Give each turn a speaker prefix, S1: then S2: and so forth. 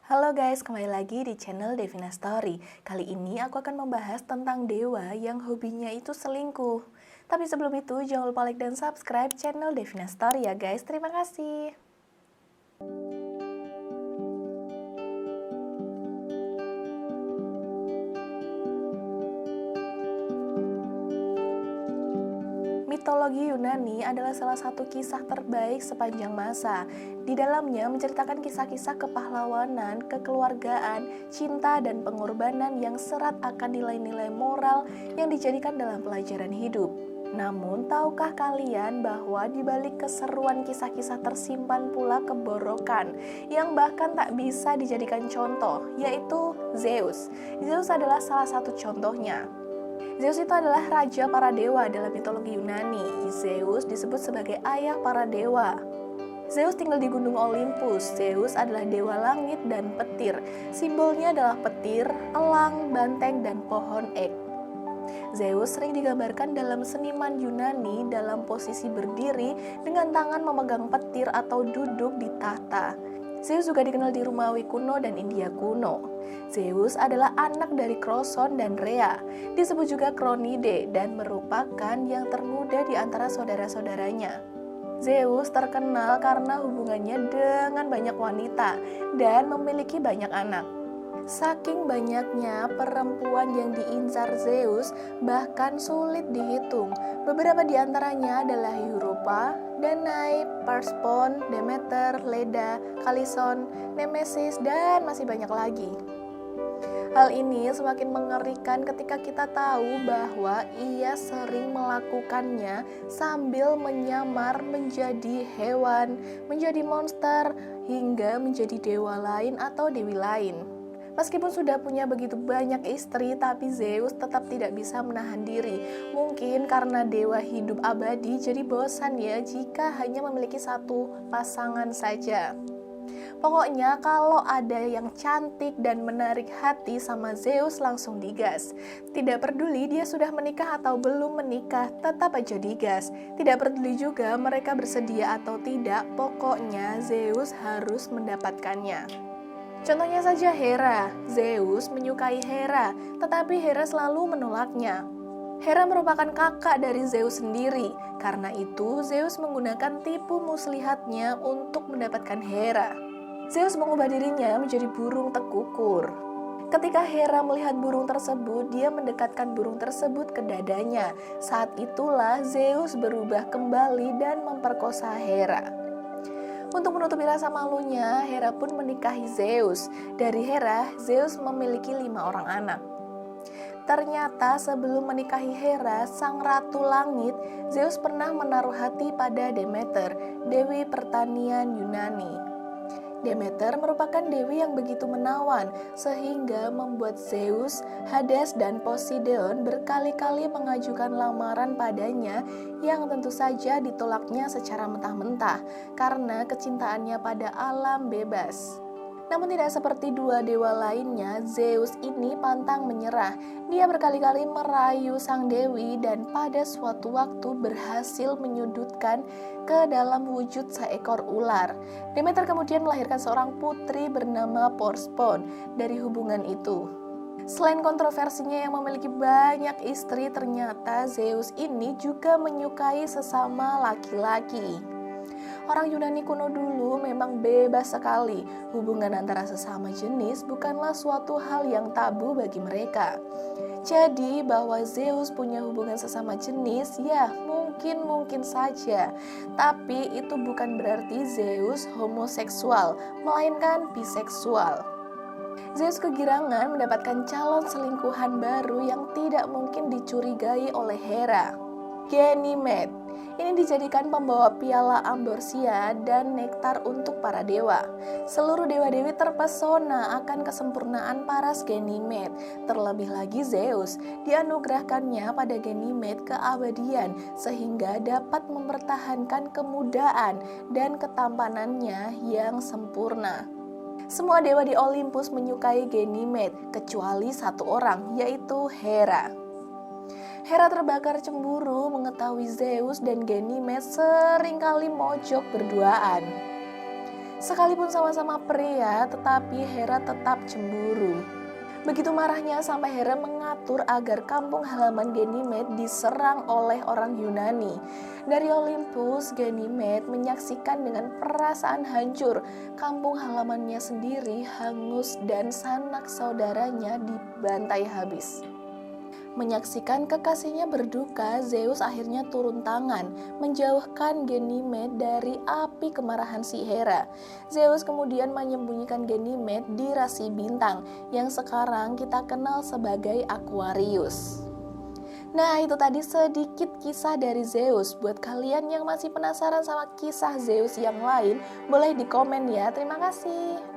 S1: Halo guys, kembali lagi di channel Devina Story. Kali ini aku akan membahas tentang dewa yang hobinya itu selingkuh. Tapi sebelum itu, jangan lupa like dan subscribe channel Devina Story ya guys. Terima kasih. Mitologi Yunani adalah salah satu kisah terbaik sepanjang masa. Di dalamnya menceritakan kisah-kisah kepahlawanan, kekeluargaan, cinta, dan pengorbanan yang serat akan nilai-nilai moral yang dijadikan dalam pelajaran hidup. Namun, tahukah kalian bahwa di balik keseruan kisah-kisah tersimpan pula keborokan yang bahkan tak bisa dijadikan contoh, yaitu Zeus. Zeus adalah salah satu contohnya. Zeus itu adalah raja para dewa dalam mitologi Yunani. Zeus disebut sebagai ayah para dewa. Zeus tinggal di Gunung Olympus. Zeus adalah dewa langit dan petir. Simbolnya adalah petir, elang, banteng, dan pohon ek. Zeus sering digambarkan dalam seniman Yunani dalam posisi berdiri dengan tangan memegang petir atau duduk di tahta. Zeus juga dikenal di Romawi kuno dan India kuno. Zeus adalah anak dari Kroson dan Rhea, disebut juga Kronide, dan merupakan yang termuda di antara saudara-saudaranya. Zeus terkenal karena hubungannya dengan banyak wanita dan memiliki banyak anak. Saking banyaknya perempuan yang diincar Zeus, bahkan sulit dihitung. Beberapa di antaranya adalah Europa, Danae, Persephone, Demeter, Leda, Kalison, Nemesis, dan masih banyak lagi. Hal ini semakin mengerikan ketika kita tahu bahwa ia sering melakukannya sambil menyamar menjadi hewan, menjadi monster, hingga menjadi dewa lain atau dewi lain. Meskipun sudah punya begitu banyak istri, tapi Zeus tetap tidak bisa menahan diri. Mungkin karena dewa hidup abadi, jadi bosan ya jika hanya memiliki satu pasangan saja. Pokoknya kalau ada yang cantik dan menarik hati sama Zeus, langsung digas. Tidak peduli dia sudah menikah atau belum menikah, tetap aja digas. Tidak peduli juga mereka bersedia atau tidak, pokoknya Zeus harus mendapatkannya. Contohnya saja Hera. Zeus menyukai Hera, tetapi Hera selalu menolaknya. Hera merupakan kakak dari Zeus sendiri. Karena itu, Zeus menggunakan tipu muslihatnya untuk mendapatkan Hera. Zeus mengubah dirinya menjadi burung tekukur. Ketika Hera melihat burung tersebut, dia mendekatkan burung tersebut ke dadanya. Saat itulah Zeus berubah kembali dan memperkosa Hera. Untuk menutupi rasa malunya, Hera pun menikahi Zeus. Dari Hera, Zeus memiliki 5 orang anak. Ternyata sebelum menikahi Hera, sang ratu langit, Zeus pernah menaruh hati pada Demeter, dewi pertanian Yunani. Demeter merupakan dewi yang begitu menawan, sehingga membuat Zeus, Hades, dan Poseidon berkali-kali mengajukan lamaran padanya yang tentu saja ditolaknya secara mentah-mentah karena kecintaannya pada alam bebas. Namun tidak seperti dua dewa lainnya, Zeus ini pantang menyerah. Dia berkali-kali merayu sang dewi dan pada suatu waktu berhasil menyudutkan ke dalam wujud seekor ular. Demeter kemudian melahirkan seorang putri bernama Persephone dari hubungan itu. Selain kontroversinya yang memiliki banyak istri, ternyata Zeus ini juga menyukai sesama laki-laki. Orang Yunani kuno dulu memang bebas sekali. Hubungan antara sesama jenis bukanlah suatu hal yang tabu bagi mereka. Jadi bahwa Zeus punya hubungan sesama jenis, ya mungkin saja. Tapi itu bukan berarti Zeus homoseksual, melainkan biseksual. Zeus kegirangan mendapatkan calon selingkuhan baru yang tidak mungkin dicurigai oleh Hera, Ganymede. Ini dijadikan pembawa piala amborsia dan nektar untuk para dewa. Seluruh dewa-dewi terpesona akan kesempurnaan paras Ganymede. Terlebih lagi Zeus, dianugerahkannya pada Ganymede keabadian sehingga dapat mempertahankan kemudaan dan ketampanannya yang sempurna. Semua dewa di Olympus menyukai Ganymede, kecuali satu orang, yaitu Hera. Hera terbakar cemburu mengetahui Zeus dan Ganymede seringkali mojok berduaan. Sekalipun sama-sama pria, tetapi Hera tetap cemburu. Begitu marahnya sampai Hera mengatur agar kampung halaman Ganymede diserang oleh orang Yunani. Dari Olympus, Ganymede menyaksikan dengan perasaan hancur kampung halamannya sendiri hangus dan sanak saudaranya dibantai habis. Menyaksikan kekasihnya berduka, Zeus akhirnya turun tangan, menjauhkan Ganymede dari api kemarahan si Hera. Zeus kemudian menyembunyikan Ganymede di rasi bintang, yang sekarang kita kenal sebagai Aquarius. Nah, itu tadi sedikit kisah dari Zeus. Buat kalian yang masih penasaran sama kisah Zeus yang lain, boleh di komen ya. Terima kasih.